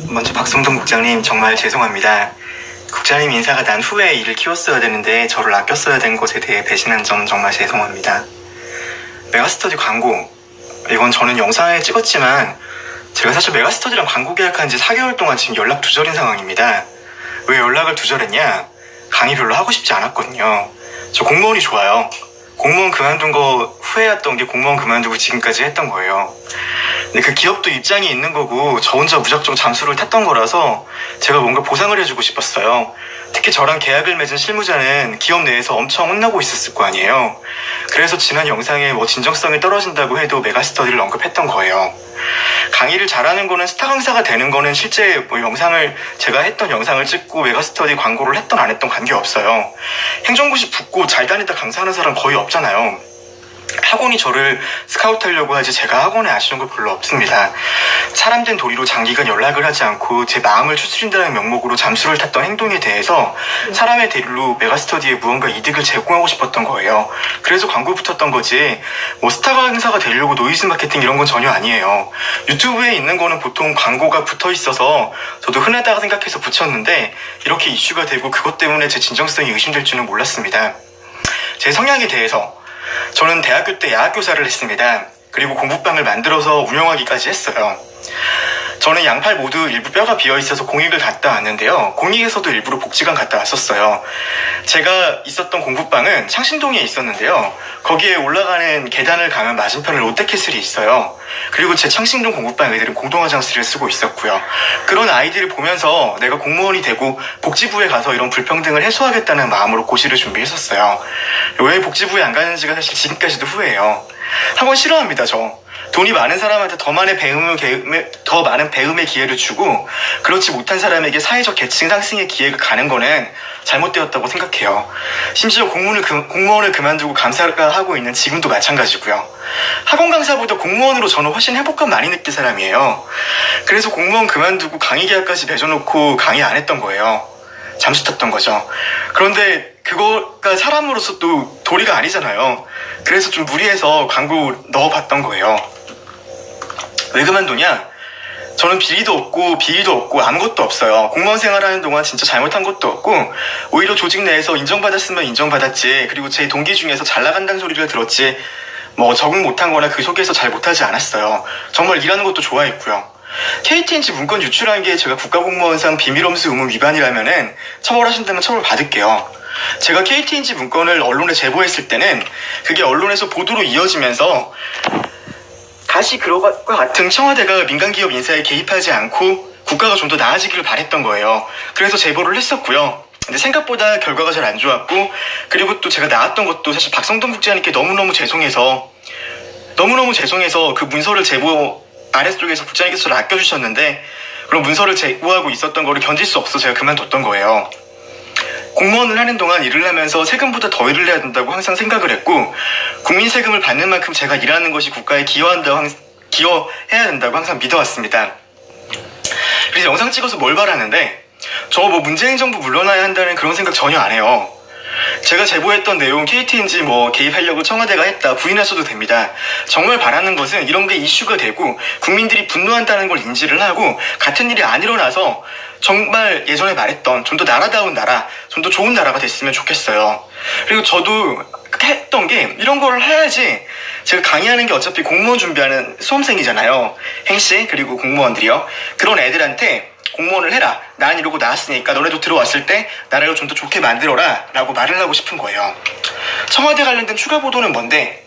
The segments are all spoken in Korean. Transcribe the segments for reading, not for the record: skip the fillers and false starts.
먼저 박성동 국장님 정말 죄송합니다. 국장님 인사가 난 후에 일을 키웠어야 되는데 저를 아꼈어야 된 것에 대해 배신한 점 정말 죄송합니다. 메가스터디 광고, 이건 저는 영상에 찍었지만 제가 사실 메가스터디랑 광고 계약한 지 4개월 동안 지금 연락 두절인 상황입니다. 왜 연락을 두절했냐? 강의 별로 하고 싶지 않았거든요. 저 공무원이 좋아요. 공무원 그만둔 거 후회했던 게 공무원 그만두고 지금까지 했던 거예요. 근데 그 기업도 입장이 있는 거고 저 혼자 무작정 잠수를 탔던 거라서 제가 뭔가 보상을 해주고 싶었어요. 특히 저랑 계약을 맺은 실무자는 기업 내에서 엄청 혼나고 있었을 거 아니에요. 그래서 지난 영상에 뭐 진정성이 떨어진다고 해도 메가스터디를 언급했던 거예요. 강의를 잘하는 거는 스타 강사가 되는 거는 실제 뭐 영상을 제가 했던 영상을 찍고 메가스터디 광고를 했던 안 했던 관계없어요. 행정고시 붙고 잘 다니다 강사하는 사람 거의 없잖아요. 학원이 저를 스카우트하려고 하지 제가 학원에 아쉬운 거 별로 없습니다. 사람된 도리로 장기간 연락을 하지 않고 제 마음을 추스린다는 명목으로 잠수를 탔던 행동에 대해서 사람의 대리로 메가스터디에 무언가 이득을 제공하고 싶었던 거예요. 그래서 광고 붙였던 거지 뭐 스타 강사가 되려고 노이즈 마케팅 이런 건 전혀 아니에요. 유튜브에 있는 거는 보통 광고가 붙어 있어서 저도 흔하다고 생각해서 붙였는데 이렇게 이슈가 되고 그것 때문에 제 진정성이 의심될 줄은 몰랐습니다. 제 성향에 대해서 저는 대학교 때 야학교사를 했습니다. 그리고 공부방을 만들어서 운영하기까지 했어요. 저는 양팔 모두 일부 뼈가 비어있어서 공익을 갔다 왔는데요. 공익에서도 일부러 복지관 갔다 왔었어요. 제가 있었던 공부방은 창신동에 있었는데요. 거기에 올라가는 계단을 가면 맞은편에 롯데캐슬이 있어요. 그리고 제 창신동 공부방 애들은 공동화장실을 쓰고 있었고요. 그런 아이들을 보면서 내가 공무원이 되고 복지부에 가서 이런 불평등을 해소하겠다는 마음으로 고시를 준비했었어요. 왜 복지부에 안 가는지가 사실 지금까지도 후회해요. 학원 싫어합니다, 저. 돈이 많은 사람한테 더 많은 배움의 기회를 주고 그렇지 못한 사람에게 사회적 계층 상승의 기회가 가는 거는 잘못되었다고 생각해요. 심지어 공무원을 그만두고 강사가 하고 있는 지금도 마찬가지고요. 학원 강사보다 공무원으로 저는 훨씬 행복감 많이 느낀 사람이에요. 그래서 공무원 그만두고 강의 계약까지 맺어놓고 강의 안 했던 거예요. 잠수 탔던 거죠. 그런데 그거가 사람으로서 또 도리가 아니잖아요. 그래서 좀 무리해서 광고 넣어봤던 거예요. 왜 그만두냐? 저는 비리도 없고 비리도 없고 아무것도 없어요. 공무원 생활하는 동안 진짜 잘못한 것도 없고 오히려 조직 내에서 인정받았으면 인정받았지, 그리고 제 동기 중에서 잘 나간다는 소리를 들었지 뭐 적응 못한 거나 그 속에서 잘 못하지 않았어요. 정말 일하는 것도 좋아했고요. KTNG 문건 유출한 게 제가 국가공무원상 비밀엄수 의무 위반이라면은 처벌하신다면 처벌 받을게요. 제가 KTNG 문건을 언론에 제보했을 때는 그게 언론에서 보도로 이어지면서 다시 그것과 같은 청와대가 민간기업 인사에 개입하지 않고 국가가 좀 더 나아지기를 바랬던 거예요. 그래서 제보를 했었고요. 근데 생각보다 결과가 잘 안 좋았고, 그리고 또 제가 나왔던 것도 사실 박성동 국장님께 너무너무 죄송해서 그 문서를 제보 아래쪽에서 국장님께서 저를 아껴주셨는데 그런 문서를 제보하고 있었던 거를 견딜 수 없어서 제가 그만뒀던 거예요. 공무원을 하는 동안 일을 하면서 세금보다 더 일을 해야 된다고 항상 생각을 했고, 국민 세금을 받는 만큼 제가 일하는 것이 국가에 기여해야 된다고 항상 믿어왔습니다. 그래서 영상 찍어서 뭘 바라는데 저 뭐 문재인 정부 물러나야 한다는 그런 생각 전혀 안 해요. 제가 제보했던 내용 KTNG 뭐 개입하려고 청와대가 했다 부인하셔도 됩니다. 정말 바라는 것은 이런 게 이슈가 되고 국민들이 분노한다는 걸 인지를 하고 같은 일이 안 일어나서 정말 예전에 말했던 좀 더 나라다운 나라, 좀 더 좋은 나라가 됐으면 좋겠어요. 그리고 저도 했던 게 이런 걸 해야지, 제가 강의하는 게 어차피 공무원 준비하는 수험생이잖아요. 행시 그리고 공무원들이요. 그런 애들한테 공무원을 해라, 난 이러고 나왔으니까 너네도 들어왔을 때 나라를 좀 더 좋게 만들어라 라고 말을 하고 싶은 거예요. 청와대 관련된 추가 보도는 뭔데?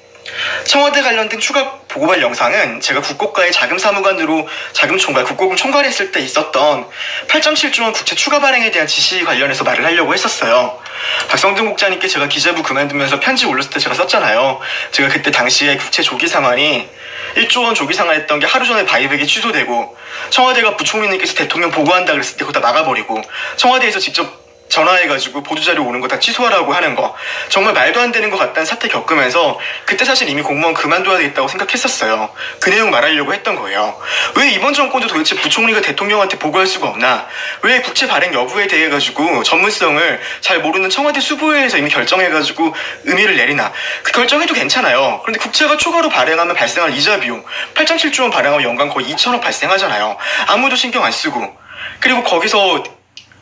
청와대 관련된 추가 보고발 영상은 제가 국고과의 자금사무관으로 자금총괄, 국고금 총괄했을 때 있었던 8.7조 원 국채 추가 발행에 대한 지시 관련해서 말을 하려고 했었어요. 박성동 국장님께 제가 기재부 그만두면서 편지 올렸을 때 제가 썼잖아요. 제가 그때 당시에 국채 조기 상환이 1조 원 조기 상환했던 게 하루 전에 바이백이 취소되고 청와대가 부총리님께서 대통령 보고한다 그랬을 때 그거 다 막아버리고 청와대에서 직접 전화해가지고 보도자료 오는 거 다 취소하라고 하는 거, 정말 말도 안 되는 것 같다는 사태 겪으면서 그때 사실 이미 공무원 그만둬야 되겠다고 생각했었어요. 그 내용 말하려고 했던 거예요. 왜 이번 정권도 도대체 부총리가 대통령한테 보고할 수가 없나? 왜 국채 발행 여부에 대해 가지고 전문성을 잘 모르는 청와대 수부회에서 이미 결정해가지고 의미를 내리나? 그 결정해도 괜찮아요. 그런데 국채가 초과로 발행하면 발생할 이자 비용 8.7조 원 발행하면 연간 거의 2천억 발생하잖아요. 아무도 신경 안 쓰고, 그리고 거기서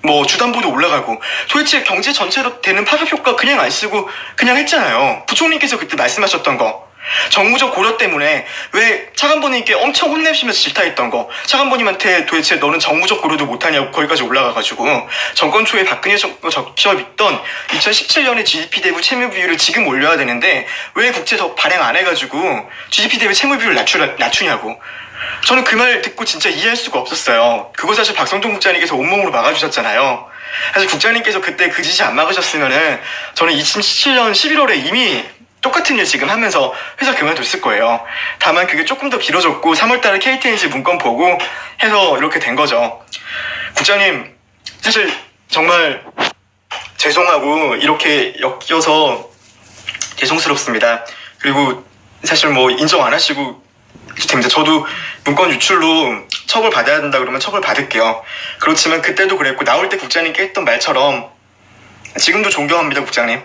뭐 주담보도 올라가고, 도대체 경제 전체로 되는 파급 효과 그냥 안 쓰고 그냥 했잖아요. 부총리께서 그때 말씀하셨던 거, 정무적 고려 때문에 왜 차관보님께 엄청 혼내시면서 질타했던 거, 차관보님한테 도대체 너는 정무적 고려도 못하냐고 거기까지 올라가가지고 정권 초에 박근혜 정부 적혀있던 2017년에 GDP 대비 채무 비율을 지금 올려야 되는데 왜 국채 더 발행 안 해가지고 GDP 대비 채무 비율을 낮추냐고. 저는 그 말 듣고 진짜 이해할 수가 없었어요. 그거 사실 박성동 국장님께서 온몸으로 막아주셨잖아요. 사실 국장님께서 그때 그 짓이 안 막으셨으면은 저는 2017년 11월에 이미 똑같은 일 지금 하면서 회사 그만뒀을 거예요. 다만 그게 조금 더 길어졌고 3월달에 KTNG 문건 보고 해서 이렇게 된 거죠. 국장님, 사실 정말 죄송하고 이렇게 엮여서 죄송스럽습니다. 그리고 사실 뭐 인정 안 하시고 됩니다. 저도 문건 유출로 처벌 받아야 된다 그러면 처벌 받을게요. 그렇지만 그때도 그랬고 나올 때 국장님께 했던 말처럼 지금도 존경합니다, 국장님.